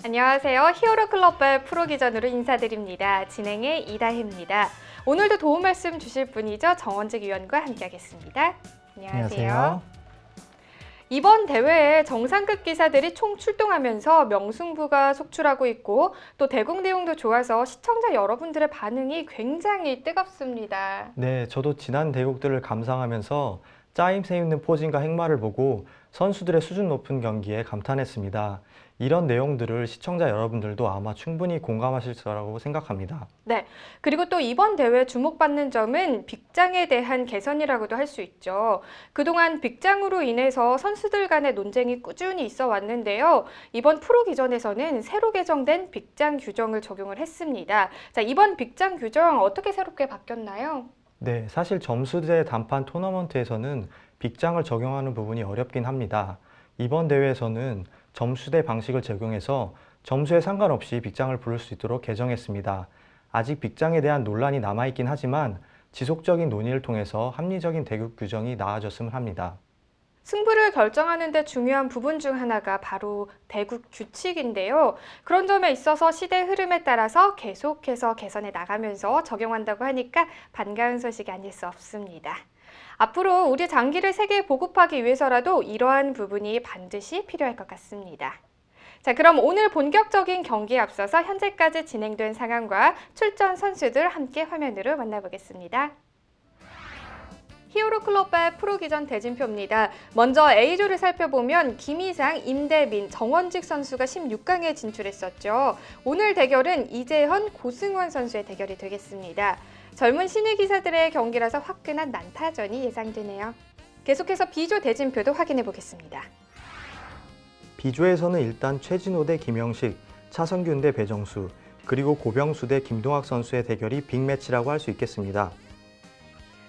안녕하세요. 히어로 클럽의 프로 기전으로 인사드립니다. 진행의 이다혜입니다. 오늘도 도움 말씀 주실 분이죠. 정원직 위원과 함께하겠습니다. 안녕하세요. 이번 대회에 정상급 기사들이 총 출동하면서 명승부가 속출하고 있고 또 대국 내용도 좋아서 시청자 여러분들의 반응이 굉장히 뜨겁습니다. 네, 저도 지난 대국들을 감상하면서 짜임새 있는 포징과 행마를 보고 선수들의 수준 높은 경기에 감탄했습니다. 이런 내용들을 시청자 여러분들도 아마 충분히 공감하실 거라고 생각합니다. 네, 그리고 또 이번 대회 주목받는 점은 빅장에 대한 개선이라고도 할 수 있죠. 그동안 빅장으로 인해서 선수들 간의 논쟁이 꾸준히 있어 왔는데요. 이번 프로 기전에서는 새로 개정된 빅장 규정을 적용을 했습니다. 자, 이번 빅장 규정 어떻게 새롭게 바뀌었나요? 네, 사실 점수제 단판 토너먼트에서는 빅장을 적용하는 부분이 어렵긴 합니다. 이번 대회에서는 점수대 방식을 적용해서 점수에 상관없이 빅장을 부를 수 있도록 개정했습니다. 아직 빅장에 대한 논란이 남아있긴 하지만 지속적인 논의를 통해서 합리적인 대국 규정이 나아졌으면 합니다. 승부를 결정하는 데 중요한 부분 중 하나가 바로 대국 규칙인데요. 그런 점에 있어서 시대 흐름에 따라서 계속해서 개선해 나가면서 적용한다고 하니까 반가운 소식이 아닐 수 없습니다. 앞으로 우리 장기를 세계에 보급하기 위해서라도 이러한 부분이 반드시 필요할 것 같습니다. 자, 그럼 오늘 본격적인 경기에 앞서서 현재까지 진행된 상황과 출전 선수들 함께 화면으로 만나보겠습니다. 히어로 클럽의 프로 기전 대진표입니다. 먼저 A조를 살펴보면 김희상, 임대민, 정원직 선수가 16강에 진출했었죠. 오늘 대결은 이재현, 고승원 선수의 대결이 되겠습니다. 젊은 신예 기사들의 경기라서 화끈한 난타전이 예상되네요. 계속해서 B조 대진표도 확인해 보겠습니다. B조에서는 일단 최진호 대 김영식, 차성균 대 배정수, 그리고 고병수 대 김동학 선수의 대결이 빅매치라고 할 수 있겠습니다.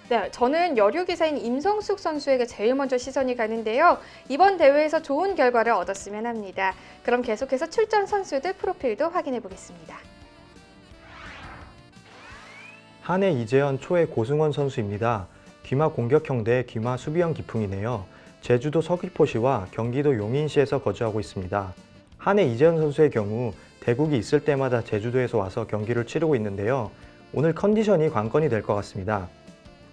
네, 저는 여류 기사인 임성숙 선수에게 제일 먼저 시선이 가는데요. 이번 대회에서 좋은 결과를 얻었으면 합니다. 그럼 계속해서 출전 선수들 프로필도 확인해 보겠습니다. 한해 이재현, 초에 고승원 선수입니다. 귀마 공격형 대 귀마 수비형 기풍이네요. 제주도 서귀포시와 경기도 용인시에서 거주하고 있습니다. 한해 이재현 선수의 경우 대국이 있을 때마다 제주도에서 와서 경기를 치르고 있는데요. 오늘 컨디션이 관건이 될 것 같습니다.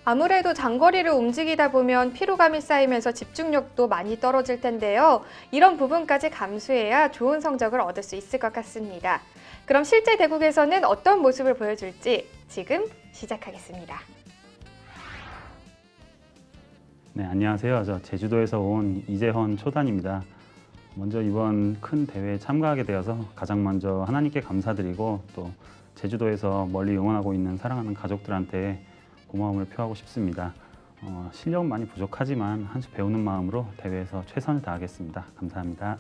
아무래도 장거리를 움직이다 보면 피로감이 쌓이면서 집중력도 많이 떨어질 텐데요. 이런 부분까지 감수해야 좋은 성적을 얻을 수 있을 것 같습니다. 그럼 실제 대국에서는 어떤 모습을 보여줄지 지금 시작하겠습니다. 네, 안녕하세요. 저 제주도에서 온 이재헌 초단입니다. 먼저 이번 큰 대회에 참가하게 되어서 가장 먼저 하나님께 감사드리고 또 제주도에서 멀리 응원하고 있는 사랑하는 가족들한테 고마움을 표하고 싶습니다. 실력은 많이 부족하지만 한 수 배우는 마음으로 대회에서 최선을 다하겠습니다. 감사합니다.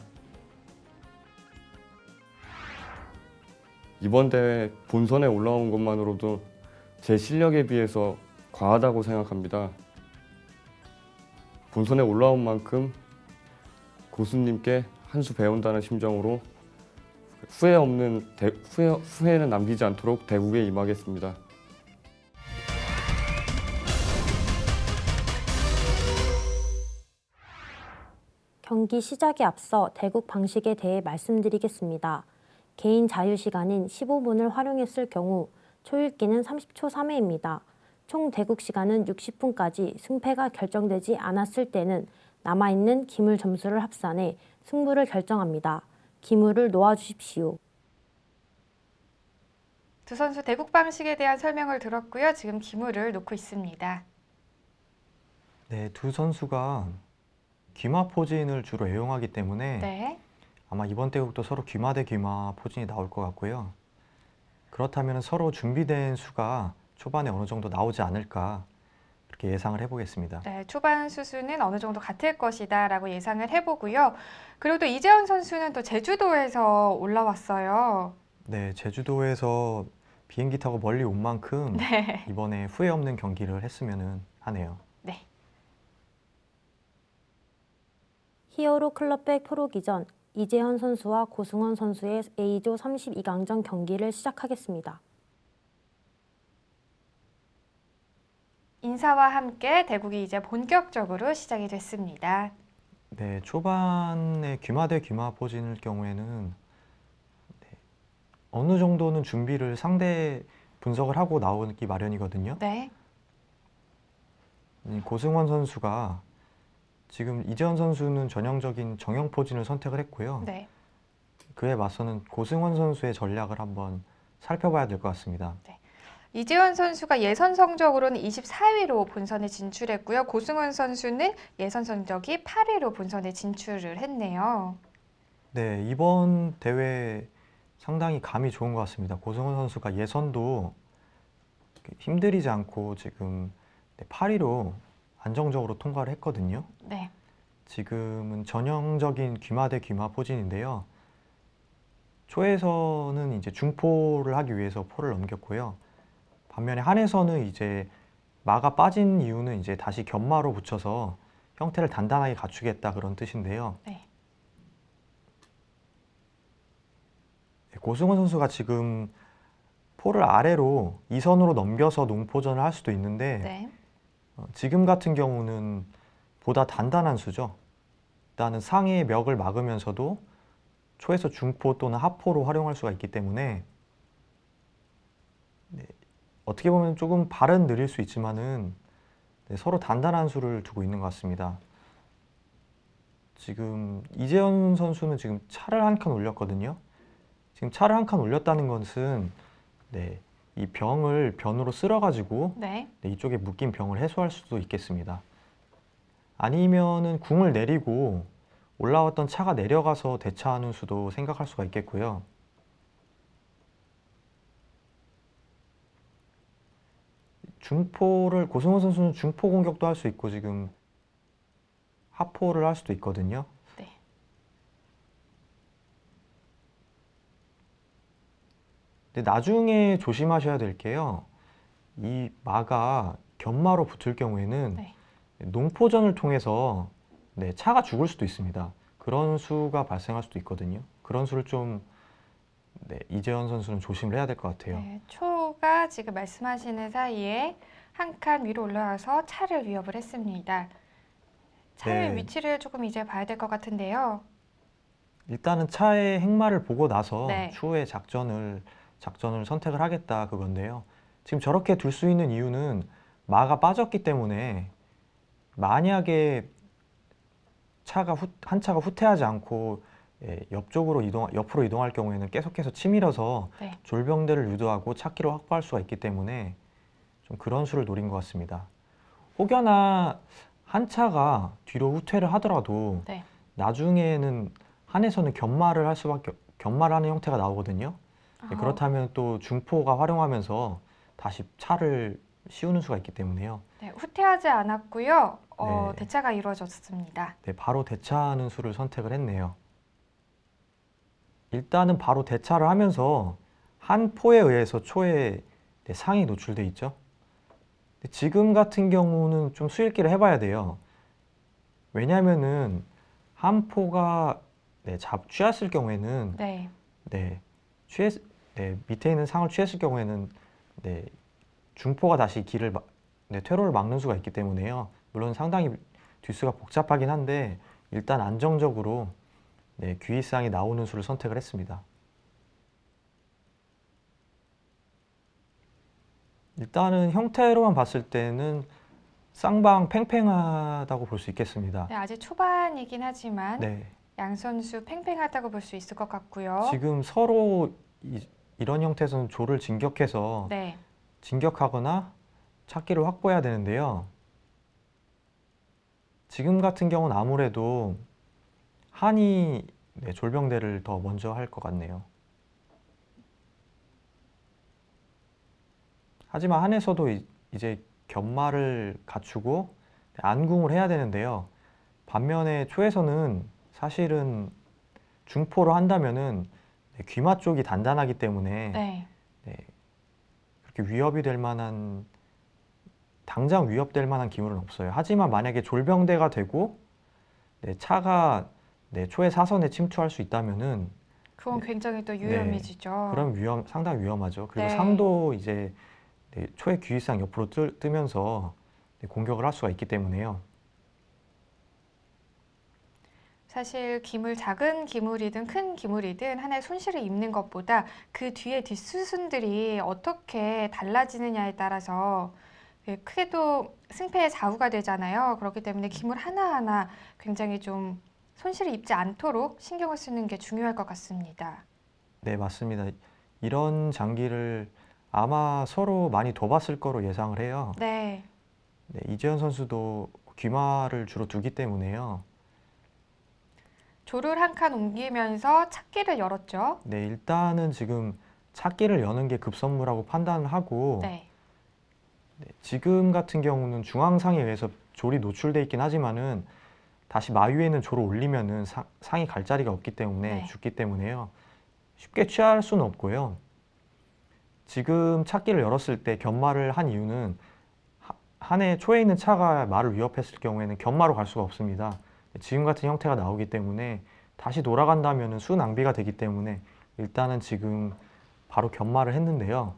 이번 대회 본선에 올라온 것만으로도 제 실력에 비해서 과하다고 생각합니다. 본선에 올라온 만큼 고수님께 한 수 배운다는 심정으로 후회는 남기지 않도록 대국에 임하겠습니다. 경기 시작에 앞서 대국 방식에 대해 말씀드리겠습니다. 개인 자유시간인 15분을 활용했을 경우 초읽기는 30초 3회입니다. 총 대국 시간은 60분까지 승패가 결정되지 않았을 때는 남아있는 기물 점수를 합산해 승부를 결정합니다. 기물을 놓아주십시오. 두 선수 대국 방식에 대한 설명을 들었고요. 지금 기물을 놓고 있습니다. 네, 두 선수가 귀마 포진을 주로 애용하기 때문에 네. 아마 이번 대국도 서로 귀마 대 귀마 포진이 나올 것 같고요. 그렇다면 서로 준비된 수가 초반에 어느 정도 나오지 않을까 그렇게 예상을 해보겠습니다. 네, 초반 수수는 어느 정도 같을 것이다 라고 예상을 해보고요. 그리고 또 이재현 선수는 또 제주도에서 올라왔어요. 네, 제주도에서 비행기 타고 멀리 온 만큼 네. 이번에 후회 없는 경기를 했으면 하네요. 네. 히어로 클럽백 프로 기전 이재현 선수와 고승원 선수의 A조 32강전 경기를 시작하겠습니다. 인사와 함께 대국이 이제 본격적으로 시작이 됐습니다. 네, 초반에 귀마 대 귀마 포진일 경우에는 어느 정도는 준비를 상대 분석을 하고 나오기 마련이거든요. 네. 이 고승원 선수가 지금 이재현 선수는 전형적인 정형 포진을 선택을 했고요. 네. 그에 맞서는 고승원 선수의 전략을 한번 살펴봐야 될 것 같습니다. 이재현 선수가 예선 성적으로는 24위로 본선에 진출했고요. 고승원 선수는 예선 성적이 8위로 본선에 진출을 했네요. 네, 이번 대회 상당히 감이 좋은 것 같습니다. 고승원 선수가 예선도 힘들이지 않고 지금 8위로 안정적으로 통과를 했거든요. 네. 지금은 전형적인 귀마 대 귀마 포진인데요. 초에서는 이제 중포를 하기 위해서 포를 넘겼고요. 반면에 한에서는 이제 마가 빠진 이유는 이제 다시 견마로 붙여서 형태를 단단하게 갖추겠다 그런 뜻인데요. 네. 고승원 선수가 지금 포를 아래로 2선으로 넘겨서 농포전을 할 수도 있는데 네. 지금 같은 경우는 보다 단단한 수죠. 일단은 상의 멱을 막으면서도 초에서 중포 또는 하포로 활용할 수가 있기 때문에 네, 어떻게 보면 조금 발은 느릴 수 있지만은 네, 서로 단단한 수를 두고 있는 것 같습니다. 지금 이재현 선수는 지금 차를 한 칸 올렸거든요. 지금 차를 한 칸 올렸다는 것은 네, 이 병을 변으로 쓸어가지고 네. 네, 이쪽에 묶인 병을 해소할 수도 있겠습니다. 아니면은 궁을 내리고 올라왔던 차가 내려가서 대차하는 수도 생각할 수가 있겠고요. 중포를 고승원 선수는 중포 공격도 할 수 있고 지금 하포를 할 수도 있거든요. 네. 근데 나중에 조심하셔야 될 게요. 이 마가 견마로 붙을 경우에는 네. 농포전을 통해서 네, 차가 죽을 수도 있습니다. 그런 수가 발생할 수도 있거든요. 그런 수를 좀 네, 이재현 선수는 조심을 해야 될 것 같아요. 네. 초가 지금 말씀하시는 사이에 한 칸 위로 올라와서 차를 위협을 했습니다. 차의 네. 위치를 조금 이제 봐야 될 것 같은데요. 일단은 차의 행마를 보고 나서 네. 추후에 작전을 선택을 하겠다 그건데요. 지금 저렇게 둘 수 있는 이유는 마가 빠졌기 때문에 만약에 한 차가 후퇴하지 않고 옆으로 이동할 경우에는 계속해서 치밀어서 네. 졸병대를 유도하고 차키를 확보할 수가 있기 때문에 좀 그런 수를 노린 것 같습니다. 혹여나 한 차가 뒤로 후퇴를 하더라도 네. 나중에는 한에서는 견마를 하는 형태가 나오거든요. 네, 아, 그렇다면 또 중포가 활용하면서 다시 차를 씌우는 수가 있기 때문에요. 네. 후퇴하지 않았고요. 네. 대차가 이루어졌습니다. 네, 바로 대차하는 수를 선택을 했네요. 일단은 바로 대차를 하면서 한 포에 의해서 초에 네, 상이 노출돼 있죠. 근데 지금 같은 경우는 좀 수읽기를 해봐야 돼요. 왜냐하면은 한 포가 네, 취했을 경우에는 네. 네, 밑에 있는 상을 취했을 경우에는 네, 중포가 다시 퇴로를 막는 수가 있기 때문에요. 물론 상당히 뒷수가 복잡하긴 한데 일단 안정적으로 네, 귀이상이 나오는 수를 선택을 했습니다. 일단은 형태로만 봤을 때는 쌍방 팽팽하다고 볼 수 있겠습니다. 네, 아직 초반이긴 하지만 네, 양 선수 팽팽하다고 볼 수 있을 것 같고요. 지금 서로 이런 형태에서는 조를 진격해서 네. 진격하거나 차기를 확보해야 되는데요. 지금 같은 경우는 아무래도 한이 네, 졸병대를 더 먼저 할 것 같네요. 하지만 한에서도 이제 견마를 갖추고 안궁을 해야 되는데요. 반면에 초에서는 사실은 중포로 한다면은 네, 귀마 쪽이 단단하기 때문에 네. 네, 그렇게 당장 위협될 만한 기물은 없어요. 하지만 만약에 졸병대가 되고 네, 차가 네, 초의 사선에 침투할 수 있다면은 그건 굉장히 또 유용해지죠. 그럼 상당히 위험하죠. 그리고 네. 상도 이제 네, 초의 귀위상 옆으로 뜨면서 네, 공격을 할 수가 있기 때문에요. 사실 기물, 작은 기물이든 큰 기물이든 하나의 손실을 입는 것보다 그 뒤에 뒷수순들이 어떻게 달라지느냐에 따라서 크게 또 승패의 좌우가 되잖아요. 그렇기 때문에 기물 하나하나 굉장히 좀 손실을 입지 않도록 신경을 쓰는 게 중요할 것 같습니다. 네, 맞습니다. 이런 장기를 아마 서로 많이 둬봤을 거로 예상을 해요. 네, 네, 이재현 선수도 귀마를 주로 두기 때문에요. 조를 한 칸 옮기면서 찾기를 열었죠. 네, 일단은 지금 찾기를 여는 게 급선무라고 판단을 하고 네, 네, 지금 같은 경우는 중앙상에 의해서 졸이 노출돼 있긴 하지만은 다시 마위에는 졸을 올리면은 상이 갈 자리가 없기 때문에 네. 죽기 때문에요. 쉽게 취할 수는 없고요. 지금 찾기를 열었을 때 견마를 한 이유는 한 해 초에 있는 차가 말을 위협했을 경우에는 견마로 갈 수가 없습니다. 지금 같은 형태가 나오기 때문에 다시 돌아간다면은 수 낭비가 되기 때문에 일단은 지금 바로 견마를 했는데요.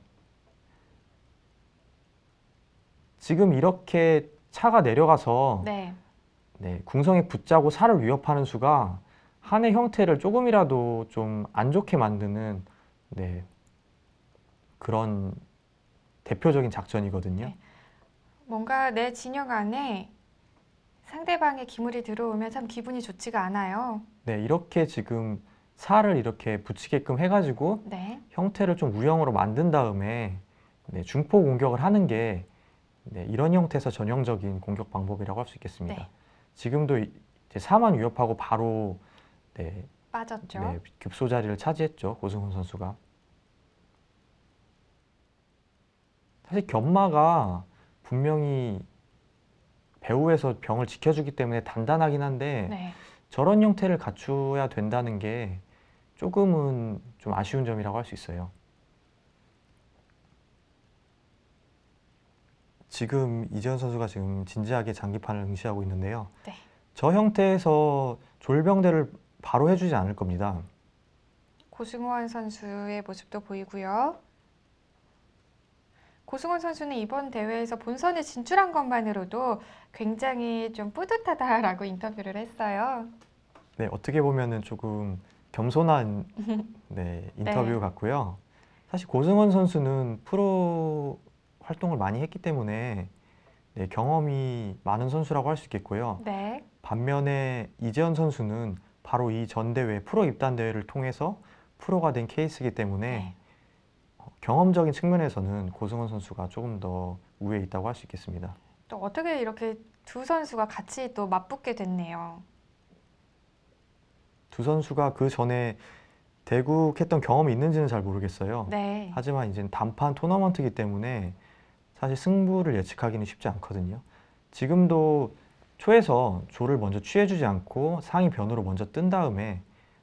지금 이렇게 차가 내려가서 네. 네, 궁성에 붙자고 살을 위협하는 수가 한의 형태를 조금이라도 좀 안 좋게 만드는 네, 그런 대표적인 작전이거든요. 네. 뭔가 내 진영 안에 상대방의 기물이 들어오면 참 기분이 좋지가 않아요. 네, 이렇게 지금 살을 이렇게 붙이게끔 해가지고 네, 형태를 좀 우영으로 만든 다음에 네, 중포 공격을 하는 게 네, 이런 형태에서 전형적인 공격 방법이라고 할 수 있겠습니다. 네. 지금도 이제 4만 위협하고 바로 네, 빠졌죠. 네, 급소 자리를 차지했죠. 고승훈 선수가. 사실 견마가 분명히 배후에서 병을 지켜주기 때문에 단단하긴 한데 네, 저런 형태를 갖춰야 된다는 게 조금은 좀 아쉬운 점이라고 할 수 있어요. 지금 이재현 선수가 지금 진지하게 장기판을 응시하고 있는데요. 네. 저 형태에서 졸병대를 바로 해주지 않을 겁니다. 고승원 선수의 모습도 보이고요. 고승원 선수는 이번 대회에서 본선에 진출한 것만으로도 굉장히 좀 뿌듯하다라고 인터뷰를 했어요. 네, 어떻게 보면은 조금 겸손한 네, 인터뷰 네. 같고요. 사실 고승원 선수는 프로 활동을 많이 했기 때문에 네, 경험이 많은 선수라고 할 수 있겠고요. 네, 반면에 이재현 선수는 바로 이 전 대회 프로 입단 대회를 통해서 프로가 된 케이스이기 때문에 네. 경험적인 측면에서는 고승원 선수가 조금 더 우위에 있다고 할 수 있겠습니다. 또 어떻게 이렇게 두 선수가 같이 또 맞붙게 됐네요. 두 선수가 그 전에 대국했던 경험이 있는지는 잘 모르겠어요. 네, 하지만 이제 단판 토너먼트이기 때문에 사실 승부를 예측하기는 쉽지 않거든요. 지금도 초에서 조를 먼저 취해주지 않고 상위 변으로 먼저 뜬 다음에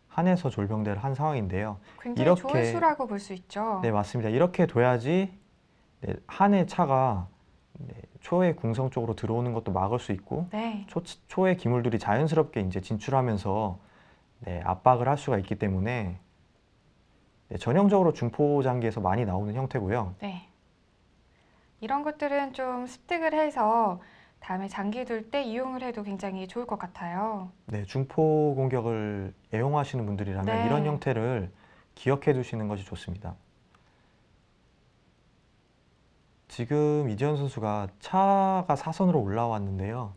한에서 졸병대를 한 상황인데요. 굉장히 좋은 이렇게 수라고 볼 수 있죠. 네, 맞습니다. 이렇게 둬야지 네, 한의 차가 네, 초의 궁성 쪽으로 들어오는 것도 막을 수 있고 네, 초의 기물들이 자연스럽게 이제 진출하면서 네, 압박을 할 수가 있기 때문에 네, 전형적으로 중포 장기에서 많이 나오는 형태고요. 네. 이런 것들은 좀 습득을 해서 다음에 장기 둘 때 이용을 해도 굉장히 좋을 것 같아요. 네, 중포 공격을 애용하시는 분들이라면 네. 이런 형태를 기억해 두시는 것이 좋습니다. 지금 이재현 선수가 차가 사선으로 올라왔는데요.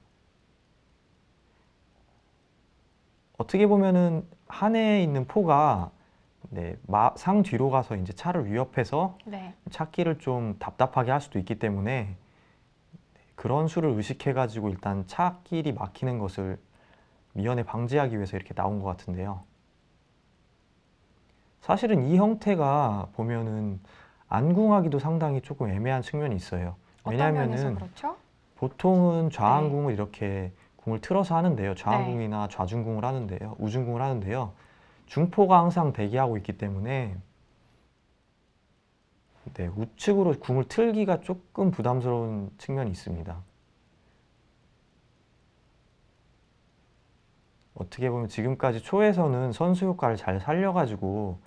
어떻게 보면은 한에 있는 포가 네, 상 뒤로 가서 이제 차를 위협해서 네, 찾기를 좀 답답하게 할 수도 있기 때문에 그런 수를 의식해가지고 일단 차길이 막히는 것을 미연에 방지하기 위해서 이렇게 나온 것 같은데요. 사실은 이 형태가 보면은 안궁하기도 상당히 조금 애매한 측면이 있어요. 어떤 면에서 왜냐하면은 그렇죠? 보통은 좌안궁을 이렇게 궁을 틀어서 하는데요. 네. 좌안궁이나 좌중궁을 하는데요. 우중궁을 하는데요. 중포가 항상 대기하고 있기 때문에 네, 우측으로 궁을 틀기가 조금 부담스러운 측면이 있습니다. 어떻게 보면 지금까지 초에서는 선수 효과를 잘 살려가지고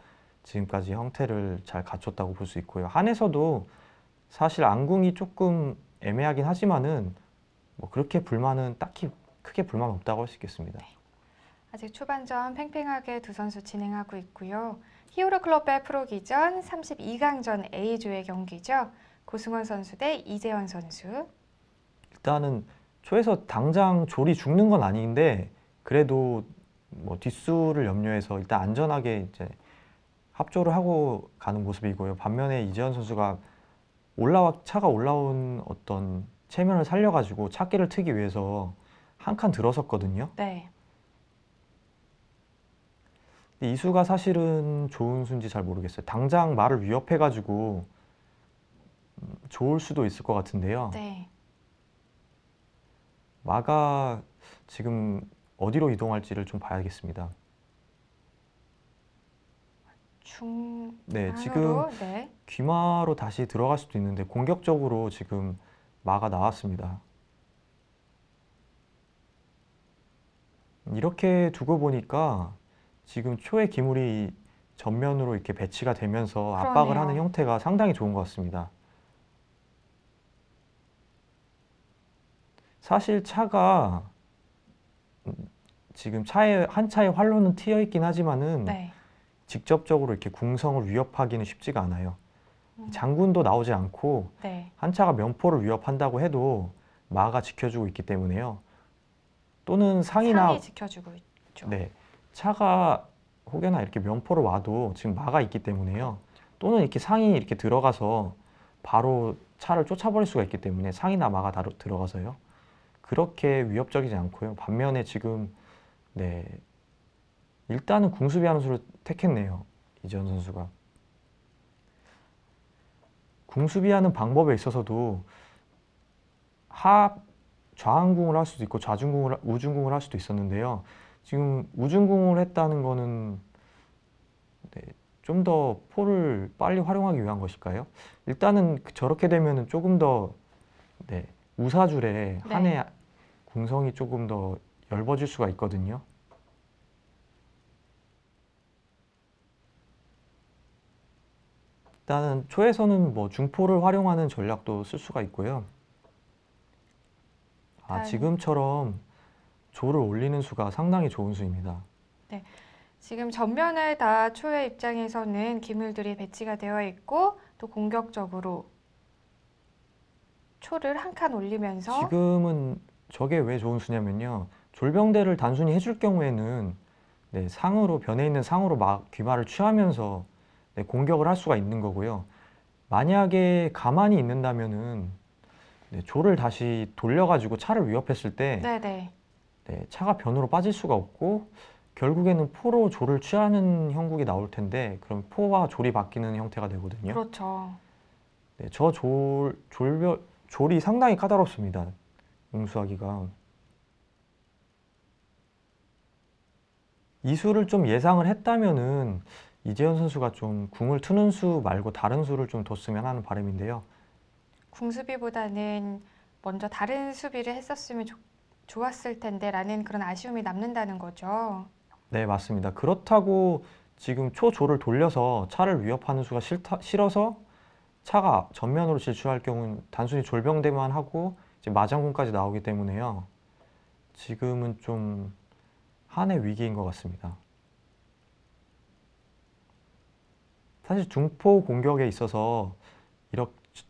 지금까지 형태를 잘 갖췄다고 볼 수 있고요. 한에서도 사실 안궁이 조금 애매하긴 하지만은 뭐 그렇게 불만은 딱히 크게 불만 없다고 할 수 있겠습니다. 아직 초반전 팽팽하게 두 선수 진행하고 있고요. 히어로 클럽의 프로기전 32강전 A조의 경기죠. 고승원 선수 대 이재현 선수. 일단은 초에서 당장 졸이 죽는 건 아닌데 그래도 뭐 뒷수를 염려해서 일단 안전하게 이제 합조를 하고 가는 모습이고요. 반면에 이재현 선수가 차가 올라온 어떤 체면을 살려가지고 차길을 트기 위해서 한 칸 들어섰거든요. 네. 근데 이 수가 사실은 좋은 수인지 잘 모르겠어요. 당장 말을 위협해가지고 좋을 수도 있을 것 같은데요. 네. 마가 지금 어디로 이동할지를 좀 봐야겠습니다. 네, 지금 중앙으로. 네. 귀마로 다시 들어갈 수도 있는데 공격적으로 지금 마가 나왔습니다. 이렇게 두고 보니까 지금 초의 기물이 전면으로 이렇게 배치가 되면서 압박을 그러네요. 하는 형태가 상당히 좋은 것 같습니다. 사실 차가 지금 한 차의 활로는 트여 있긴 하지만은 네. 직접적으로 이렇게 궁성을 위협하기는 쉽지가 않아요. 음. 장군도 나오지 않고 네. 한 차가 면포를 위협한다고 해도 마가 지켜주고 있기 때문에요. 또는 상이나 상이 지켜주고 있죠. 네, 차가 혹여나 이렇게 면포로 와도 지금 마가 있기 때문에요. 또는 이렇게 상이 이렇게 들어가서 바로 차를 쫓아버릴 수가 있기 때문에 상이나 마가 들어가서요. 그렇게 위협적이지 않고요. 반면에 지금 네, 일단은 궁수비하는 수를 택했네요. 이재현 선수가. 궁수비하는 방법에 있어서도 좌항궁을 할 수도 있고 우중궁을 할 수도 있었는데요. 지금 우중궁을 했다는 거는 네, 좀 더 포를 빨리 활용하기 위한 것일까요? 일단은 저렇게 되면은 조금 더 네, 우사줄에 네. 한해 궁성이 조금 더 얇아질 수가 있거든요. 일단은 초에서는 뭐 중포를 활용하는 전략도 쓸 수가 있고요. 지금처럼 조를 올리는 수가 상당히 좋은 수입니다. 지금 전면에 다 초의 입장에서는 기물들이 배치가 되어 있고 또 공격적으로 초를 한 칸 올리면서 지금은 저게 왜 좋은 수냐면요. 졸병대를 단순히 해줄 경우에는 네, 변해 있는 상으로 막 귀마를 취하면서 네, 공격을 할 수가 있는 거고요. 만약에 가만히 있는다면은 네, 조를 다시 돌려가지고 차를 위협했을 때 네네. 네, 차가 변으로 빠질 수가 없고 결국에는 포로 조를 취하는 형국이 나올 텐데 그럼 포와 졸이 바뀌는 형태가 되거든요. 그렇죠. 네, 졸이 상당히 까다롭습니다. 응수하기가. 이 수를 좀 예상을 했다면은 이재현 선수가 좀 궁을 트는 수 말고 다른 수를 좀 뒀으면 하는 바람인데요. 궁수비보다는 먼저 다른 수비를 했었으면 좋았을 텐데라는 그런 아쉬움이 남는다는 거죠. 네, 맞습니다. 그렇다고 지금 초조를 돌려서 차를 위협하는 수가 싫어서 차가 전면으로 질주할 경우는 단순히 졸병대만 하고 이제 마장군까지 나오기 때문에요. 지금은 좀 한의 위기인 것 같습니다. 사실 중포 공격에 있어서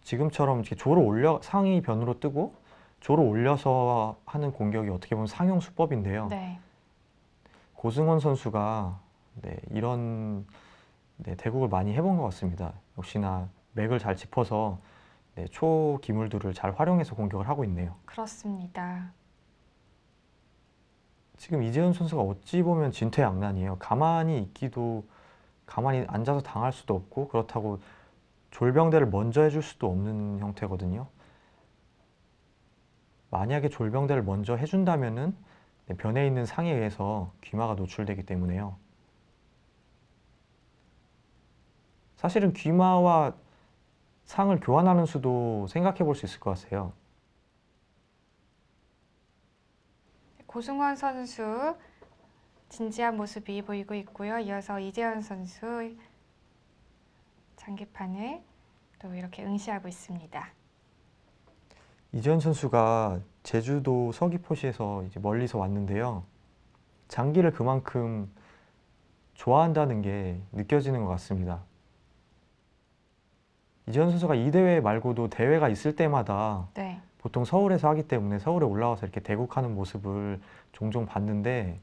지금처럼 이렇게 상위 변으로 뜨고 조를 올려서 하는 공격이 어떻게 보면 상용 수법인데요. 네. 고승원 선수가 네, 이런 네, 대국을 많이 해본 것 같습니다. 역시나 맥을 잘 짚어서 네, 초 기물들을 잘 활용해서 공격을 하고 있네요. 그렇습니다. 지금 이재현 선수가 어찌 보면 진퇴양난이에요. 가만히 앉아서 당할 수도 없고 그렇다고 졸병대를 먼저 해줄 수도 없는 형태거든요. 만약에 졸병대를 먼저 해준다면은 네, 변해 있는 상에 의해서 귀마가 노출되기 때문에요. 사실은 귀마와 상을 교환하는 수도 생각해 볼 수 있을 것 같아요. 고승원 선수 진지한 모습이 보이고 있고요. 이어서 이재현 선수 장기판을 또 이렇게 응시하고 있습니다. 이재현 선수가 제주도 서귀포시에서 이제 멀리서 왔는데요. 장기를 그만큼 좋아한다는 게 느껴지는 것 같습니다. 이재현 선수가 이 대회 말고도 대회가 있을 때마다 네. 보통 서울에서 하기 때문에 서울에 올라와서 이렇게 대국하는 모습을 종종 봤는데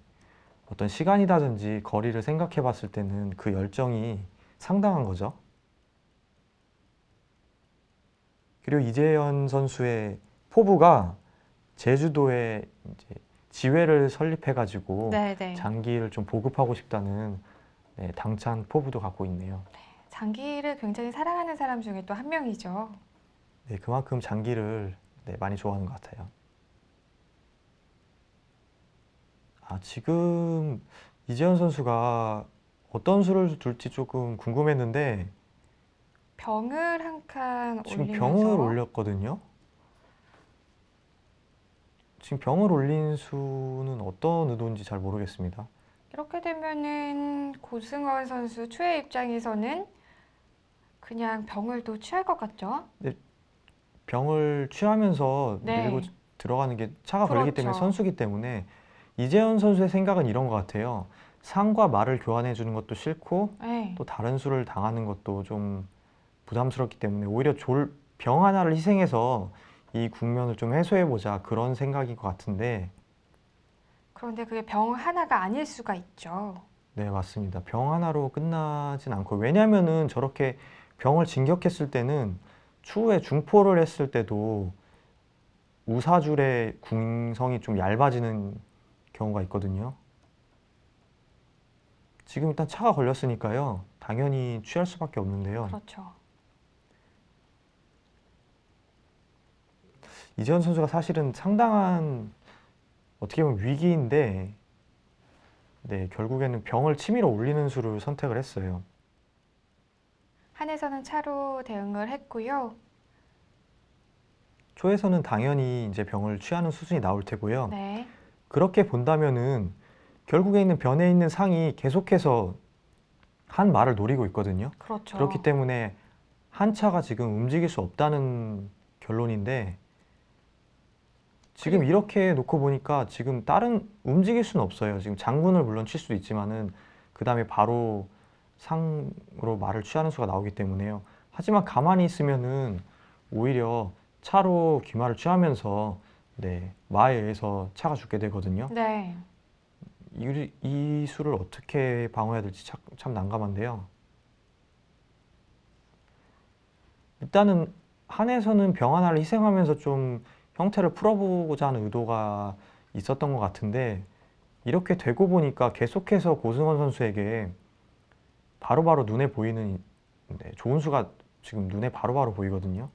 어떤 시간이라든지 거리를 생각해 봤을 때는 그 열정이 상당한 거죠. 그리고 이재현 선수의 포부가 제주도에 이제 지회를 설립해가지고 네. 장기를 좀 보급하고 싶다는 네, 당찬 포부도 갖고 있네요. 장기를 굉장히 사랑하는 사람 중에 또 한 명이죠. 네, 그만큼 장기를 네, 많이 좋아하는 것 같아요. 지금 이재현 선수가 어떤 수를 둘지 조금 궁금했는데 병을 한 칸 지금 올리면서 병을 올렸거든요. 지금 병을 올린 수는 어떤 의도인지 잘 모르겠습니다. 이렇게 되면은 고승원 선수 추의 입장에서는 그냥 병을 또 취할 것 같죠? 병을 취하면서 네. 밀고 들어가는 게 차가 걸리기 때문에 그렇죠. 선수기 때문에 이재현 선수의 생각은 이런 것 같아요. 상과 말을 교환해 주는 것도 싫고 네. 또 다른 수를 당하는 것도 좀 부담스럽기 때문에 오히려 병 하나를 희생해서 이 국면을 좀 해소해 보자 그런 생각인 것 같은데 그런데 그게 병 하나가 아닐 수가 있죠. 네, 맞습니다. 병 하나로 끝나진 않고 왜냐면은 저렇게 병을 진격했을 때는 추후에 중포를 했을 때도 우사줄의 궁성이 좀 얇아지는 경우가 있거든요. 지금 일단 차가 걸렸으니까요. 당연히 취할 수밖에 없는데요. 그렇죠. 이재현 선수가 사실은 상당한 어떻게 보면 위기인데 네, 결국에는 병을 치밀어 올리는 수를 선택을 했어요. 한에서는 차로 대응을 했고요. 초에서는 당연히 이제 병을 취하는 수순이 나올 테고요. 네. 그렇게 본다면은 결국에 있는 변에 있는 상이 계속해서 한 말을 노리고 있거든요. 그렇죠. 그렇기 때문에 한 차가 지금 움직일 수 없다는 결론인데 지금 그리고- 이렇게 놓고 보니까 지금 다른 움직일 수는 없어요. 지금 장군을 물론 칠 수도 있지만은 그 다음에 바로 상으로 말을 취하는 수가 나오기 때문에요. 하지만 가만히 있으면은 오히려 차로 귀마를 취하면서 네, 마에 의해서 차가 죽게 되거든요. 네. 이 수를 어떻게 방어해야 될지 참 난감한데요. 일단은 한에서는 병 하나를 희생하면서 좀 형태를 풀어보고자 하는 의도가 있었던 것 같은데 이렇게 되고 보니까 계속해서 고승원 선수에게 바로바로 눈에 보이는 네, 좋은 수가 지금 눈에 바로바로 보이거든요.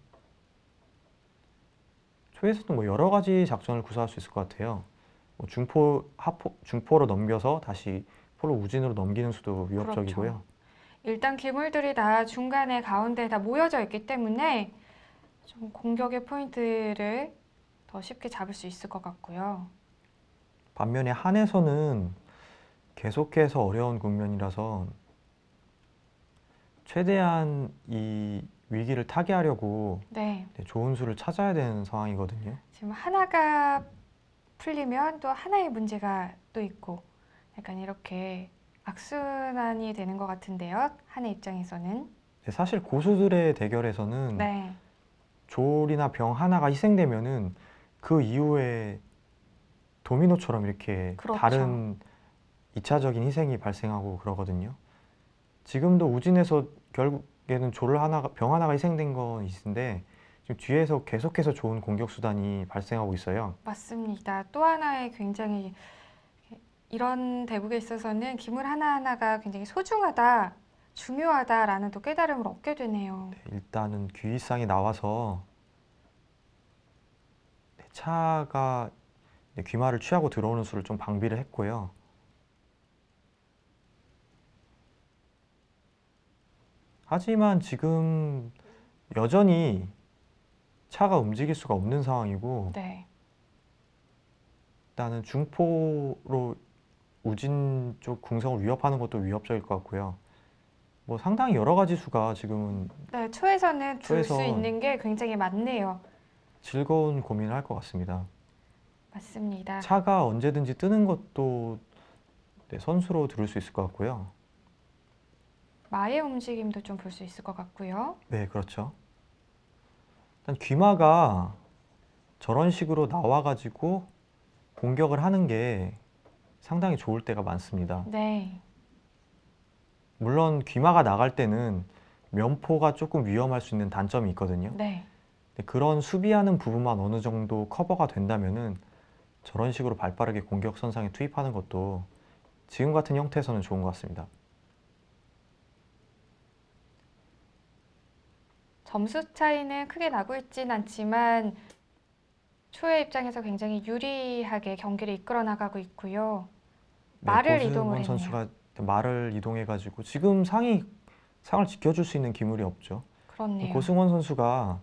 초에서도 뭐 여러 가지 작전을 구사할 수 있을 것 같아요. 뭐 중포로 넘겨서 다시 포로 우진으로 넘기는 수도 위협적이고요. 그렇죠. 일단 기물들이 다 중간에 가운데에 다 모여져 있기 때문에 좀 공격의 포인트를 더 쉽게 잡을 수 있을 것 같고요. 반면에 한에서는 계속해서 어려운 국면이라서 최대한 이 위기를 타개하려고 네. 네, 좋은 수를 찾아야 되는 상황이거든요. 지금 하나가 풀리면 또 하나의 문제가 또 있고 약간 이렇게 악순환이 되는 것 같은데요. 한의 입장에서는. 네, 사실 고수들의 대결에서는 네. 졸이나 병 하나가 희생되면은 그 이후에 도미노처럼 이렇게 그렇죠. 다른 2차적인 희생이 발생하고 그러거든요. 지금도 우진에서 결국에는 병 하나가 희생된 건 있는데 지금 뒤에서 계속해서 좋은 공격 수단이 발생하고 있어요. 맞습니다. 또 하나의 굉장히 이런 대국에 있어서는 기물 하나하나가 굉장히 소중하다, 중요하다라는 또 깨달음을 얻게 되네요. 일단은 귀이상이 나와서 차가 귀마를 취하고 들어오는 수를 좀 방비를 했고요. 하지만 지금 여전히 차가 움직일 수가 없는 상황이고 네. 일단은 중포로 우진 쪽 궁성을 위협하는 것도 위협적일 것 같고요. 뭐 상당히 여러 가지 수가 지금은 네, 초에서는 둘 수 초에서- 있는 게 굉장히 많네요. 즐거운 고민을 할 것 같습니다. 맞습니다. 차가 언제든지 뜨는 것도 선수로 들을 수 있을 것 같고요. 마의 움직임도 좀 볼 수 있을 것 같고요. 네, 그렇죠. 일단 귀마가 저런 식으로 나와가지고 공격을 하는 게 상당히 좋을 때가 많습니다. 네. 물론 귀마가 나갈 때는 면포가 조금 위험할 수 있는 단점이 있거든요. 네. 근데 그런 수비하는 부분만 어느 정도 커버가 된다면은 저런 식으로 발빠르게 공격 선상에 투입하는 것도 지금 같은 형태에서는 좋은 것 같습니다. 점수 차이는 크게 나고 있진 않지만 초의 입장에서 굉장히 유리하게 경기를 이끌어 나가고 있고요. 말을 이동을 고승원 했네요. 선수가 말을 이동해가지고 지금 상을 지켜줄 수 있는 기물이 없죠. 그렇네요. 고승원 선수가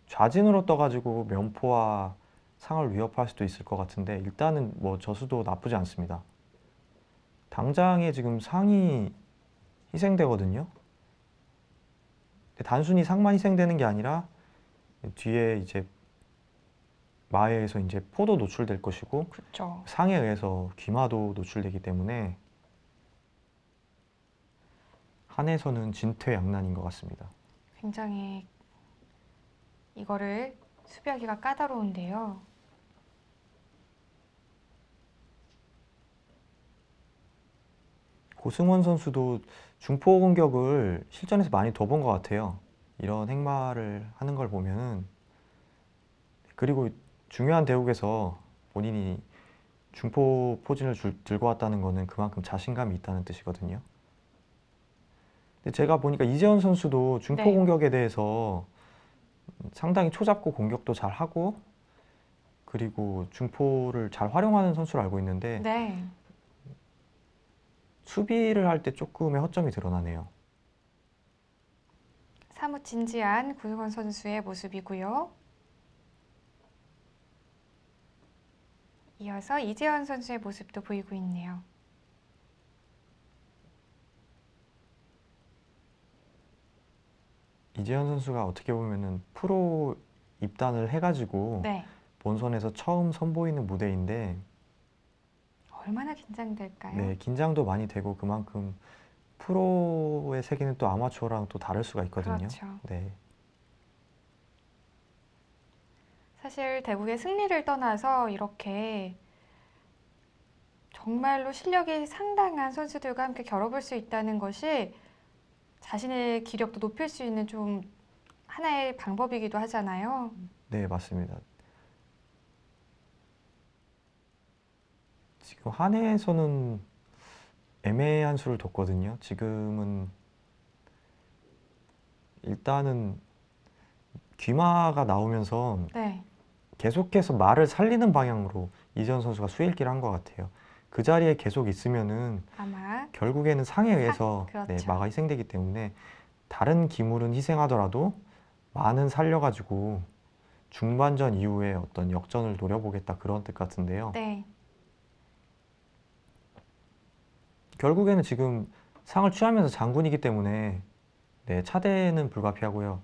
좌진으로 떠가지고 면포와 상을 위협할 수도 있을 것 같은데 일단은 뭐 저수도 나쁘지 않습니다. 당장에 지금 상이 희생되거든요. 근데 단순히 상만 희생되는 게 아니라 뒤에 이제 마에 의해서 이제 포도 노출될 것이고 그렇죠. 상에 의해서 귀마도 노출되기 때문에 한에서는 진퇴양난인 것 같습니다. 굉장히 이거를 수비하기가 까다로운데요. 고승원 선수도 중포 공격을 실전에서 많이 둬본 것 같아요. 이런 행마를 하는 걸 보면은. 그리고 중요한 대국에서 본인이 중포 포진을 들고 왔다는 거는 그만큼 자신감이 있다는 뜻이거든요. 근데 제가 보니까 이재현 선수도 중포 네. 공격에 대해서 상당히 초잡고 공격도 잘 하고 그리고 중포를 잘 활용하는 선수로 알고 있는데 네. 수비를 할 때 조금의 허점이 드러나네요. 사뭇 진지한 고승원 선수의 모습이고요. 이어서 이재현 선수의 모습도 보이고 있네요. 이재현 선수가 어떻게 보면은 프로 입단을 해가지고 네. 본선에서 처음 선보이는 무대인데 얼마나 긴장될까요? 네, 긴장도 많이 되고 그만큼 프로의 세계는 또 아마추어랑 또 다를 수가 있거든요. 그렇죠. 네, 사실 대국의 승리를 떠나서 이렇게 정말로 실력이 상당한 선수들과 함께 겨뤄볼 수 있다는 것이 자신의 기력도 높일 수 있는 좀 하나의 방법이기도 하잖아요. 네, 맞습니다. 지금 한해에서는 애매한 수를 뒀거든요. 지금은 일단은 귀마가 나오면서 네. 계속해서 말을 살리는 방향으로 이재현 선수가 수일기를 한 것 같아요. 그 자리에 계속 있으면은 아마 결국에는 상에 의해서 그렇죠. 네, 마가 희생되기 때문에 다른 기물은 희생하더라도 마는 살려가지고 중반전 이후에 어떤 역전을 노려보겠다 그런 뜻 같은데요. 네. 결국에는 지금 상을 취하면서 장군이기 때문에 네, 차대는 불가피하고요.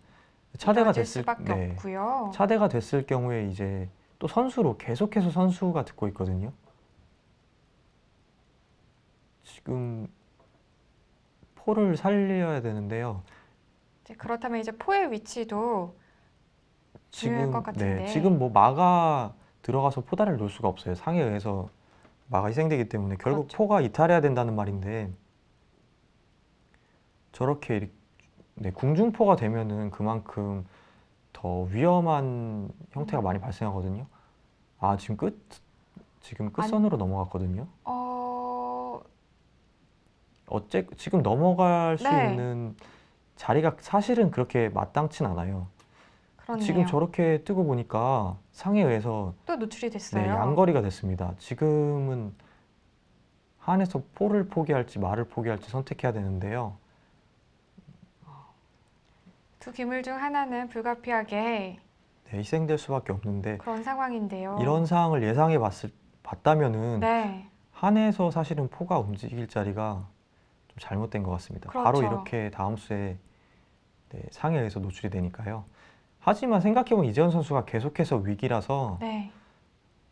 차대가 이뤄질 됐을 수밖에 네, 없고요. 차대가 됐을 경우에 이제 또 선수로 계속해서 선수가 듣고 있거든요. 지금 포를 살려야 되는데요. 이제 그렇다면 이제 포의 위치도 중요할 것 같은데. 네, 지금 뭐 마가 들어가서 포다를 놓을 수가 없어요. 상에 의해서 마가 희생되기 때문에 결국 그렇죠. 포가 이탈해야 된다는 말인데 저렇게 네, 궁중포가 되면은 그만큼 더 위험한 형태가 많이 발생하거든요. 아, 지금 끝선으로 넘어갔거든요. 지금 넘어갈 수 네. 있는 자리가 사실은 그렇게 마땅치 않아요. 그렇네요. 지금 저렇게 뜨고 보니까 상에 의해서 또 노출이 됐어요. 네, 양거리가 됐습니다. 지금은 한에서 포를 포기할지 말을 포기할지 선택해야 되는데요. 두 기물 중 하나는 불가피하게 네, 희생될 수밖에 없는데 그런 상황인데요. 이런 상황을 봤다면은 네. 한에서 사실은 포가 움직일 자리가 좀 잘못된 것 같습니다. 바로 그렇죠. 이렇게 다음 수에 네, 상에 의해서 노출이 되니까요. 하지만 생각해보면 이재현 선수가 계속해서 위기라서 네.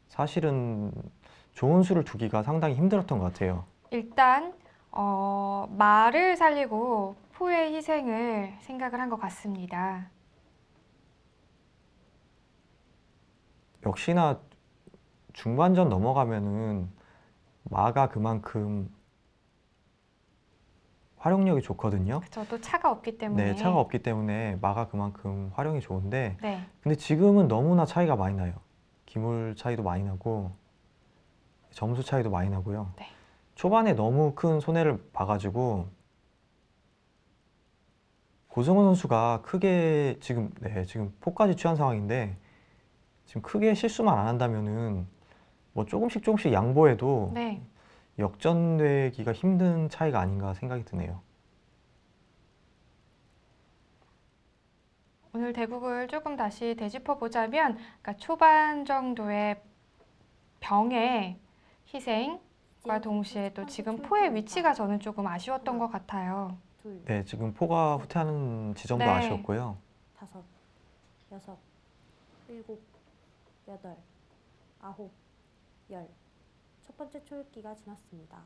사실은 좋은 수를 두기가 상당히 힘들었던 것 같아요. 일단 마를 살리고 포의 희생을 생각을 한 것 같습니다. 역시나 중반전 넘어가면은 마가 그만큼 활용력이 좋거든요. 저도 차가 없기 때문에. 네, 차가 없기 때문에 마가 그만큼 활용이 좋은데, 네, 근데 지금은 너무나 차이가 많이 나요. 기물 차이도 많이 나고 점수 차이도 많이 나고요. 네. 초반에 너무 큰 손해를 봐가지고 고승원 선수가 크게 지금 포까지 취한 상황인데, 지금 크게 실수만 안 한다면은 뭐 조금씩 양보해도 네. 역전되기가 힘든 차이가 아닌가 생각이 드네요. 오늘 대국을 조금 다시 되짚어 보자면, 그러니까 초반 정도의 병의 희생과 동시에 또 지금 포의 위치가 저는 조금 아쉬웠던 것 같아요. 둘, 네, 지금 포가 후퇴하는 지점도 네. 아쉬웠고요. 5, 6, 7, 8, 9, 10. 첫 번째 초읽기가 지났습니다.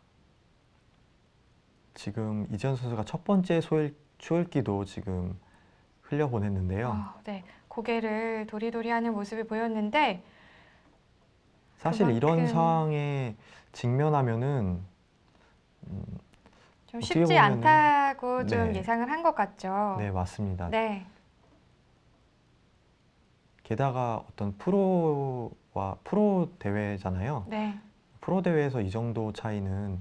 지금 이재현 선수가 첫 번째 초읽기도 지금 흘려보냈는데요. 네, 고개를 도리도리하는 모습이 보였는데 사실 이런 그만큼 상황에 직면하면은 좀 어떻게 쉽지 보면은- 않다고 좀 네. 예상을 한 것 같죠. 네, 맞습니다. 네, 게다가 어떤 프로 대회잖아요. 네, 프로 대회에서 이 정도 차이는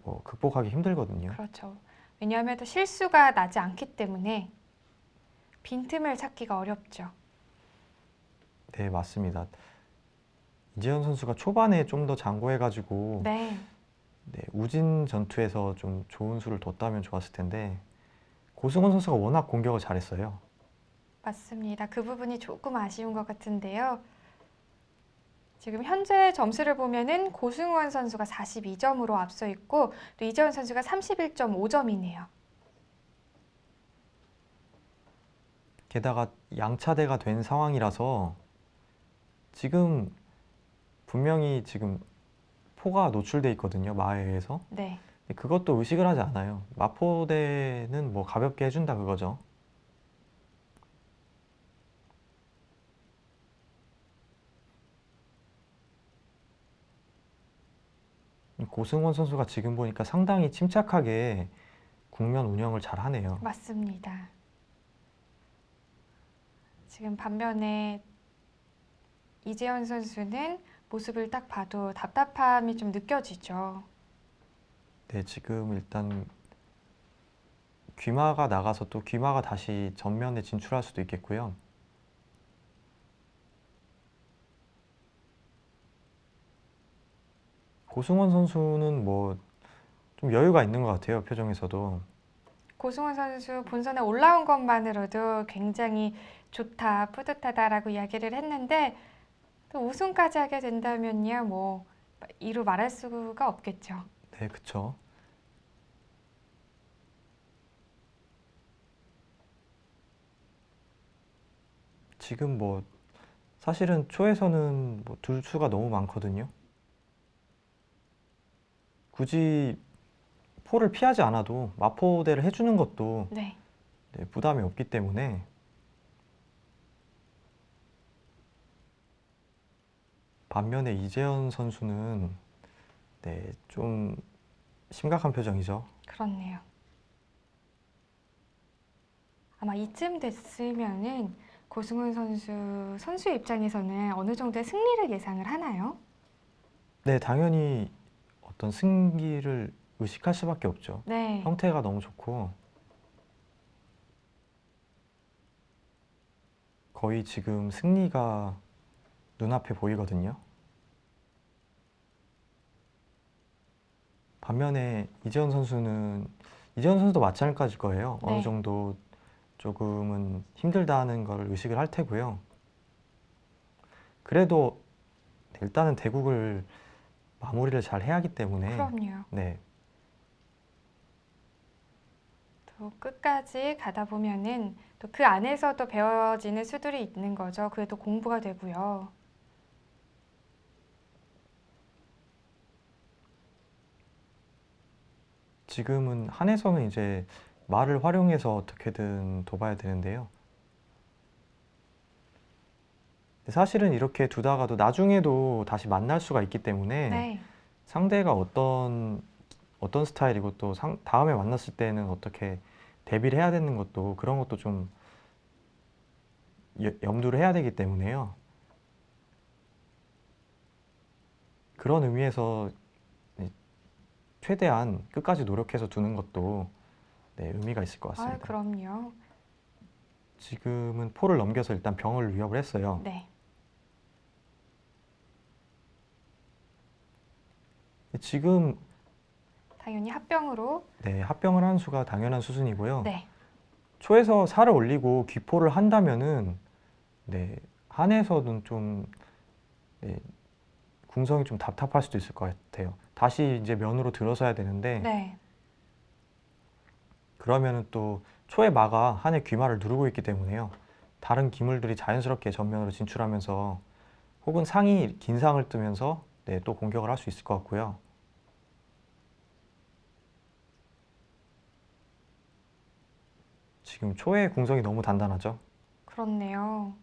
뭐 극복하기 힘들거든요. 그렇죠. 왜냐하면 또 실수가 나지 않기 때문에 빈틈을 찾기가 어렵죠. 네, 맞습니다. 이재현 선수가 초반에 좀 더 장고해가지고 네, 우진 전투에서 좀 좋은 수를 뒀다면 좋았을 텐데, 고승원 선수가 워낙 공격을 잘했어요. 맞습니다. 그 부분이 조금 아쉬운 것 같은데요. 지금 현재 점수를 보면은 고승원 선수가 42점으로 앞서 있고 또 이재원 선수가 31.5점이네요. 게다가 양차대가 된 상황이라서 지금 분명히 지금 포가 노출돼 있거든요, 마에 의해서. 네, 그것도 의식을 하지 않아요. 마포대는 뭐 가볍게 해준다 그거죠. 고승원 선수가 지금 보니까 상당히 침착하게 국면 운영을 잘 하네요. 맞습니다. 지금 반면에 이재원 선수는 모습을 딱 봐도 답답함이 좀 느껴지죠. 네, 지금 일단 귀마가 나가서 또 귀마가 다시 전면에 진출할 수도 있겠고요. 고승원 선수는 뭐 좀 여유가 있는 것 같아요, 표정에서도. 고승원 선수 본선에 올라온 것만으로도 굉장히 좋다, 뿌듯하다라고 이야기를 했는데 또 우승까지 하게 된다면요, 뭐 이루 말할 수가 없겠죠. 네, 그쵸. 지금 뭐 사실은 초에서는 뭐 둘 수가 너무 많거든요. 굳이 포를 피하지 않아도 마포대를 해주는 것도 네, 부담이 없기 때문에 반면에 이재현 선수는 좀 심각한 표정이죠. 그렇네요. 아마 이쯤 됐으면은 고승훈 선수 입장에서는 어느 정도의 승리를 예상을 하나요? 네, 당연히 어떤 승기를 의식할 수밖에 없죠. 네, 형태가 너무 좋고 거의 지금 승리가 눈앞에 보이거든요. 반면에 이재현 선수도 마찬가지일 거예요. 네. 어느 정도 조금은 힘들다는 걸 의식을 할 테고요. 그래도 일단은 대국을 마무리를 잘 해야 하기 때문에 그럼요. 네, 또 끝까지 가다 보면은 또 그 안에서도 배워지는 수들이 있는 거죠. 그게 또 공부가 되고요. 지금은 한에서는 이제 말을 활용해서 어떻게든 둬봐야 되는데요. 사실은 이렇게 두다가도 나중에도 다시 만날 수가 있기 때문에 네. 상대가 어떤 스타일이고 또 다음에 만났을 때는 어떻게 대비를 해야 되는 것도 그런 것도 좀 염두를 해야 되기 때문에요. 그런 의미에서 네, 최대한 끝까지 노력해서 두는 것도 네, 의미가 있을 것 아, 같습니다. 그럼요. 지금은 포를 넘겨서 일단 병을 위협을 했어요. 네. 지금 당연히 합병으로. 네, 합병을 하는 수가 당연한 수순이고요. 네. 초에서 살을 올리고 귀포를 한다면은 네, 한에서는 좀 네, 궁성이 좀 답답할 수도 있을 것 같아요. 다시 이제 면으로 들어서야 되는데 네. 그러면은 또 초의 마가 한의 귀마를 누르고 있기 때문에요. 다른 기물들이 자연스럽게 전면으로 진출하면서 혹은 상이 긴 상을 뜨면서 네, 또 공격을 할 수 있을 것 같고요. 지금 초의 궁성이 너무 단단하죠. 그렇네요.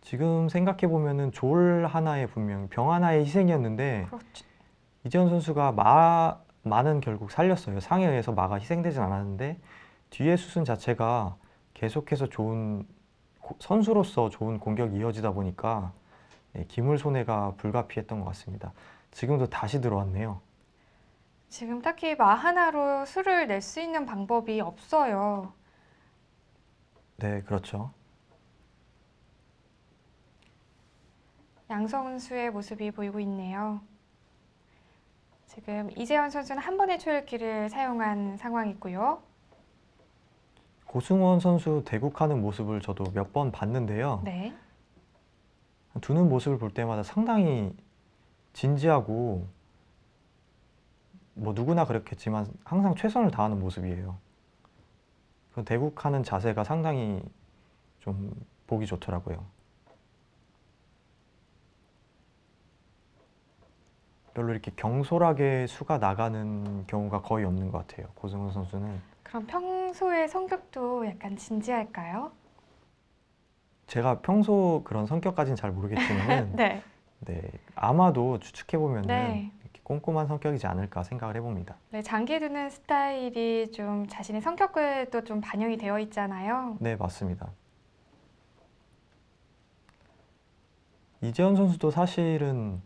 지금 생각해 보면은 졸 하나의 분명 병 하나의 희생이었는데 그렇죠. 이재현 선수가 마는 결국 살렸어요. 상에 의해서 마가 희생되진 않았는데 뒤에 수순 자체가 계속해서 선수로서 좋은 공격이 이어지다 보니까 네, 기물 손해가 불가피했던 것 같습니다. 지금도 다시 들어왔네요. 지금 딱히 마 하나로 수를 낼 수 있는 방법이 없어요. 네, 그렇죠. 양 선수의 모습이 보이고 있네요. 지금 이재현 선수는 한 번의 초읽기를 사용한 상황이고요. 고승원 선수 대국하는 모습을 저도 몇 번 봤는데요. 네. 두는 모습을 볼 때마다 상당히 진지하고 뭐 누구나 그렇겠지만 항상 최선을 다하는 모습이에요. 그 대국하는 자세가 상당히 좀 보기 좋더라고요. 별로 이렇게 경솔하게 수가 나가는 경우가 거의 없는 것 같아요. 고승원 선수는. 그럼 평소의 성격도 약간 진지할까요? 제가 평소 그런 성격까지는 잘 모르겠지만은 네. 네, 아마도 추측해 보면은 네. 이렇게 꼼꼼한 성격이지 않을까 생각을 해봅니다. 네, 장기 두는 스타일이 좀 자신의 성격에도 좀 반영이 되어 있잖아요. 네, 맞습니다. 이재현 선수도 사실은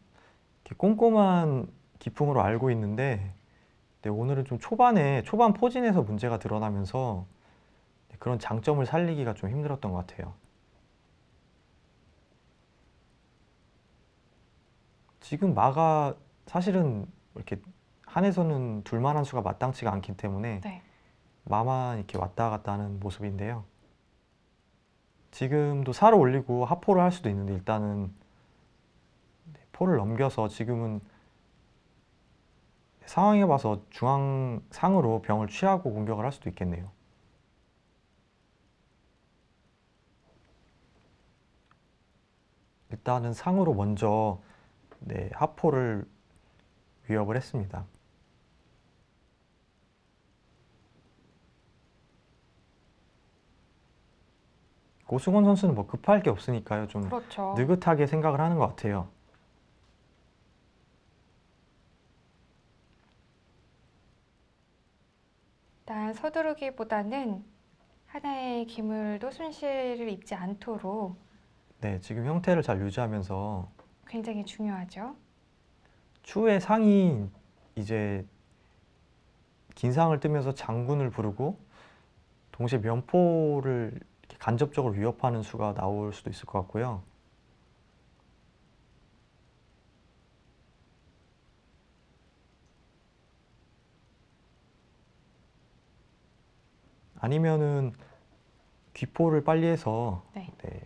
이렇게 꼼꼼한 기풍으로 알고 있는데 네, 오늘은 좀 초반 포진에서 문제가 드러나면서 네, 그런 장점을 살리기가 좀 힘들었던 것 같아요. 지금 마가 사실은 이렇게 한에서는 둘만한 수가 마땅치가 않기 때문에 네. 마만 이렇게 왔다 갔다 하는 모습인데요. 지금도 살을 올리고 하포를 할 수도 있는데 일단은 네, 포를 넘겨서 지금은 상황에 봐서 중앙상으로 병을 취하고 공격을 할 수도 있겠네요. 일단은 상으로 먼저 네, 하포를 위협을 했습니다. 고승원 선수는 뭐 급할 게 없으니까요. 좀 그렇죠. 느긋하게 생각을 하는 것 같아요. 일단 서두르기보다는 하나의 기물도 손실을 입지 않도록 네, 지금 형태를 잘 유지하면서 굉장히 중요하죠. 추후에 상이 이제 긴 상을 뜨면서 장군을 부르고 동시에 면포를 이렇게 간접적으로 위협하는 수가 나올 수도 있을 것 같고요. 아니면은 귀포를 빨리 해서 네. 네,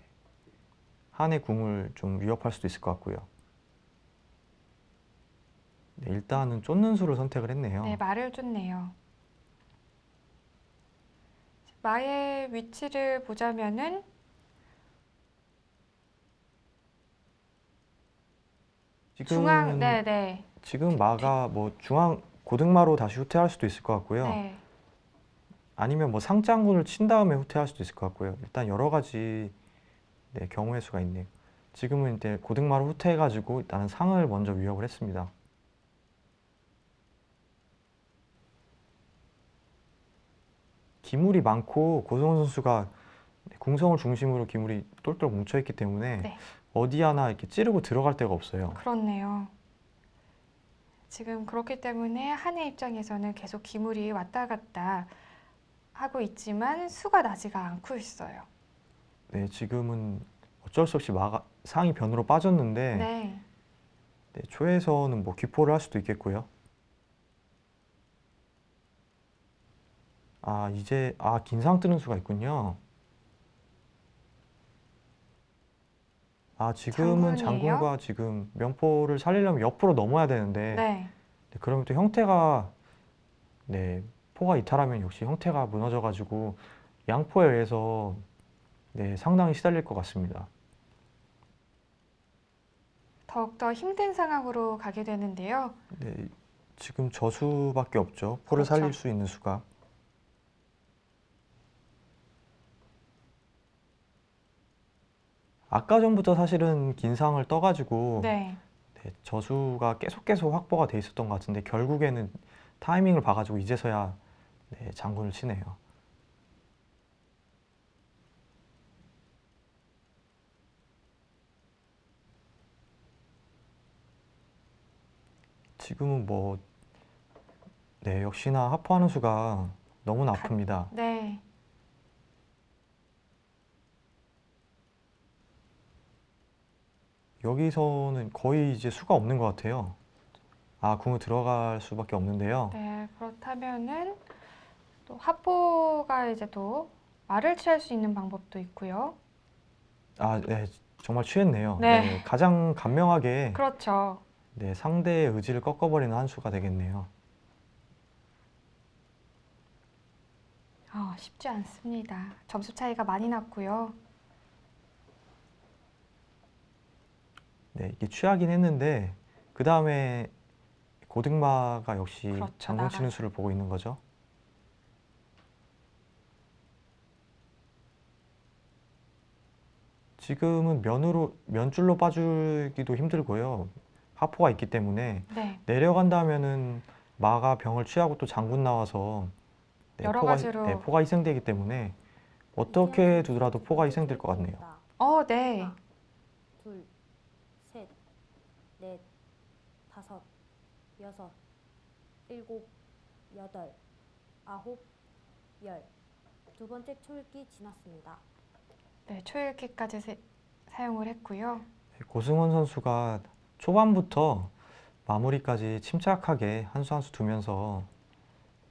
한의 궁을 좀 위협할 수도 있을 것 같고요. 네, 일단은 쫓는 수를 선택을 했네요. 네, 말을 쫓네요. 마의 위치를 보자면은 중앙, 네. 지금 마가 뭐 중앙 고등마로 다시 후퇴할 수도 있을 것 같고요. 네. 아니면 뭐 상장군을 친 다음에 후퇴할 수도 있을 것 같고요. 일단 여러 가지 네, 경우의 수가 있네요. 지금은 이제 고등마로 후퇴해가지고 일단은 상을 먼저 위협을 했습니다. 기물이 많고 고승원 선수가 궁성을 중심으로 기물이 똘똘 뭉쳐있기 때문에 네. 어디 하나 이렇게 찌르고 들어갈 데가 없어요. 그렇네요. 지금 그렇기 때문에 한해 입장에서는 계속 기물이 왔다 갔다 하고 있지만 수가 나지가 않고 있어요. 네, 지금은 어쩔 수 없이 마가 상이 변으로 빠졌는데 네. 네, 초에서는 뭐 귀포를 할 수도 있겠고요. 이제 긴상 뜨는 수가 있군요. 지금은 장군이에요? 장군과 지금 면포를 살리려면 옆으로 넘어야 되는데 네. 네, 그러면 또 형태가 네, 포가 이탈하면 역시 형태가 무너져가지고 양포에 의해서 네, 상당히 시달릴 것 같습니다. 더욱더 힘든 상황으로 가게 되는데요. 네, 지금 저수밖에 없죠. 포를 그렇죠. 살릴 수 있는 수가. 아까 전부터 사실은 긴상을 떠가지고 네. 네, 저수가 계속 확보가 돼 있었던 것 같은데 결국에는 타이밍을 봐가지고 이제서야 네, 장군을 치네요. 지금은 뭐 네, 역시나 하포하는 수가 너무나 아픕니다. 네. 여기서는 거의 이제 수가 없는 것 같아요. 궁을 들어갈 수밖에 없는데요. 네. 그렇다면은 또 하포가 이제 또 말을 취할 수 있는 방법도 있고요. 네, 정말 취했네요. 네. 네, 가장 간명하게 그렇죠. 네, 상대의 의지를 꺾어버리는 한 수가 되겠네요. 쉽지 않습니다. 점수 차이가 많이 났고요. 네, 이게 취하긴 했는데 그 다음에 고등마가 역시 그렇죠, 장군 치는 나가죠. 수를 보고 있는 거죠. 지금은 면줄로 빠지기도 힘들고요. 하포가 있기 때문에 네. 내려간다면은 마가 병을 취하고 또 장군 나와서 네, 여러 가지로. 포가 희생되기 때문에 어떻게 두더라도 포가 희생될 것 같네요. 네. 하나, 둘, 셋, 넷, 다섯, 여섯, 일곱, 여덟, 아홉, 열. 두 번째 초읽기 지났습니다. 네, 초읽기까지 사용을 했고요. 네, 고승원 선수가 초반부터 마무리까지 침착하게 한 수 한 수 두면서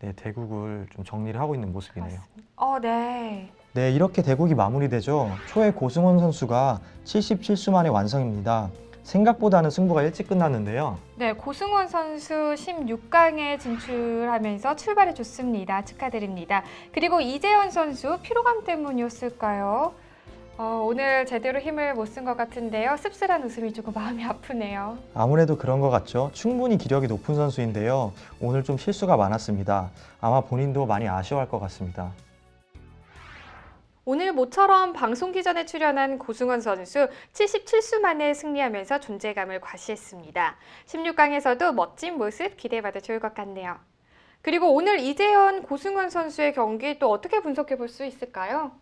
네, 대국을 좀 정리를 하고 있는 모습이네요. 그렇습니다. 네. 네, 이렇게 대국이 마무리되죠. 초에 고승원 선수가 77수 만에 완성입니다. 생각보다는 승부가 일찍 끝났는데요. 네, 고승원 선수 16강에 진출하면서 출발이 좋습니다. 축하드립니다. 그리고 이재현 선수 피로감 때문이었을까요? 오늘 제대로 힘을 못 쓴 것 같은데요. 씁쓸한 웃음이 조금 마음이 아프네요. 아무래도 그런 것 같죠. 충분히 기력이 높은 선수인데요. 오늘 좀 실수가 많았습니다. 아마 본인도 많이 아쉬워할 것 같습니다. 오늘 모처럼 방송기 전에 출연한 고승원 선수 77수 만에 승리하면서 존재감을 과시했습니다. 16강에서도 멋진 모습 기대해봐도 좋을 것 같네요. 그리고 오늘 이재현, 고승원 선수의 경기 또 어떻게 분석해 볼 수 있을까요?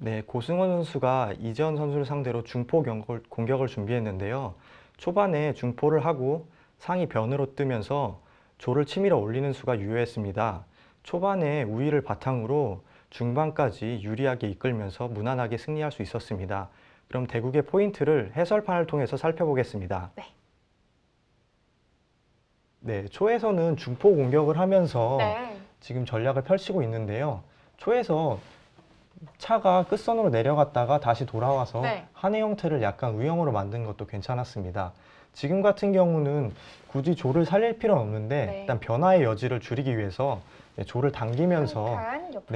네, 고승원 선수가 이재현 선수를 상대로 중포 공격을 준비했는데요. 초반에 중포를 하고 상이 변으로 뜨면서 조를 치밀어 올리는 수가 유효했습니다. 초반에 우위를 바탕으로 중반까지 유리하게 이끌면서 무난하게 승리할 수 있었습니다. 그럼 대국의 포인트를 해설판을 통해서 살펴보겠습니다. 네, 초에서는 중포 공격을 하면서 지금 전략을 펼치고 있는데요. 초에서 차가 끝선으로 내려갔다가 다시 돌아와서 한해 형태를 약간 U형으로 만든 것도 괜찮았습니다. 지금 같은 경우는 굳이 조를 살릴 필요는 없는데 일단 변화의 여지를 줄이기 위해서 조를 당기면서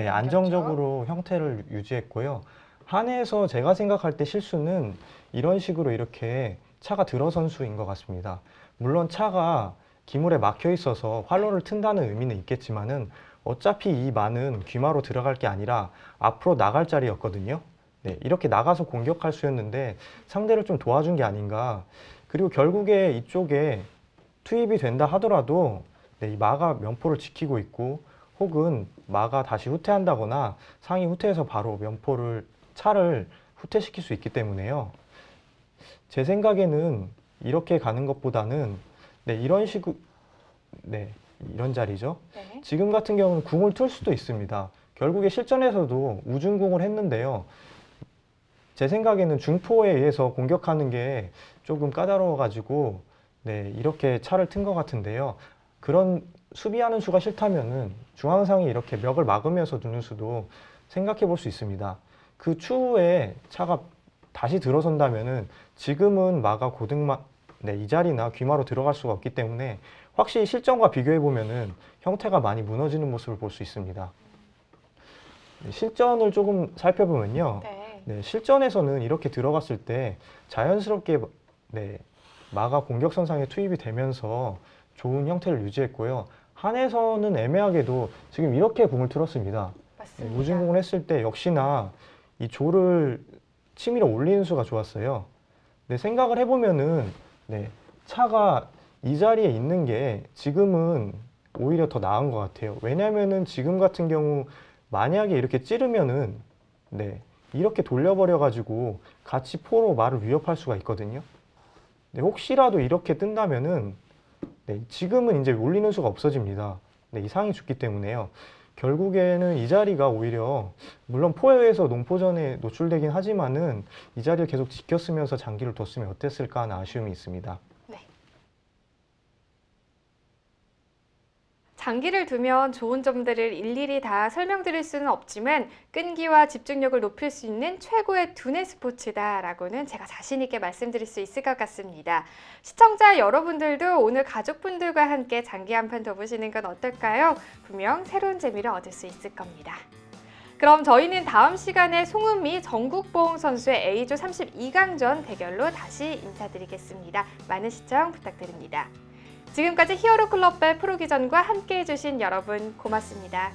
안정적으로 형태를 유지했고요. 한해에서 제가 생각할 때 실수는 이런 식으로 이렇게 차가 들어선 수인 것 같습니다. 물론 차가 기물에 막혀 있어서 활로를 튼다는 의미는 있겠지만은 어차피 이 만은 귀마로 들어갈 게 아니라 앞으로 나갈 자리였거든요. 네, 이렇게 나가서 공격할 수였는데 상대를 좀 도와준 게 아닌가. 그리고 결국에 이쪽에 투입이 된다 하더라도 네, 이 마가 면포를 지키고 있고 혹은 마가 다시 후퇴한다거나 상이 후퇴해서 바로 차를 후퇴시킬 수 있기 때문에요. 제 생각에는 이렇게 가는 것보다는 네, 이런 자리죠. 네. 지금 같은 경우는 궁을 틀 수도 있습니다. 결국에 실전에서도 우중궁을 했는데요. 제 생각에는 중포에 의해서 공격하는 게 조금 까다로워가지고 네, 이렇게 차를 튼 것 같은데요. 그런 수비하는 수가 싫다면은 중앙상이 이렇게 벽을 막으면서 두는 수도 생각해 볼 수 있습니다. 그 추후에 차가 다시 들어선다면은 지금은 마가 고등마 네, 이 자리나 귀마로 들어갈 수가 없기 때문에 확실히 실전과 비교해 보면은 형태가 많이 무너지는 모습을 볼 수 있습니다. 네, 실전을 조금 살펴보면요. 네. 네, 실전에서는 이렇게 들어갔을 때 자연스럽게 네, 마가 공격선상에 투입이 되면서 좋은 형태를 유지했고요. 한에서는 애매하게도 지금 이렇게 공을 틀었습니다. 네, 맞습니다. 우중공을 했을 때 역시나 이 조를 치밀어 올리는 수가 좋았어요. 네, 생각을 해보면은 네, 차가 이 자리에 있는 게 지금은 오히려 더 나은 것 같아요. 왜냐면은 지금 같은 경우 만약에 이렇게 찌르면은 네, 이렇게 돌려버려가지고 같이 포로 말을 위협할 수가 있거든요. 네, 혹시라도 이렇게 뜬다면은 네, 지금은 이제 올리는 수가 없어집니다. 네, 이 상이 죽기 때문에요. 결국에는 이 자리가 오히려 물론 포에 의해서 농포전에 노출되긴 하지만은 이 자리를 계속 지켰으면서 장기를 뒀으면 어땠을까 하는 아쉬움이 있습니다. 장기를 두면 좋은 점들을 일일이 다 설명드릴 수는 없지만 끈기와 집중력을 높일 수 있는 최고의 두뇌 스포츠다라고는 제가 자신 있게 말씀드릴 수 있을 것 같습니다. 시청자 여러분들도 오늘 가족분들과 함께 장기 한 판 더 보시는 건 어떨까요? 분명 새로운 재미를 얻을 수 있을 겁니다. 그럼 저희는 다음 시간에 송은미, 정국봉 선수의 A조 32강전 대결로 다시 인사드리겠습니다. 많은 시청 부탁드립니다. 지금까지 히어로클럽배 프로기전과 함께해 주신 여러분 고맙습니다.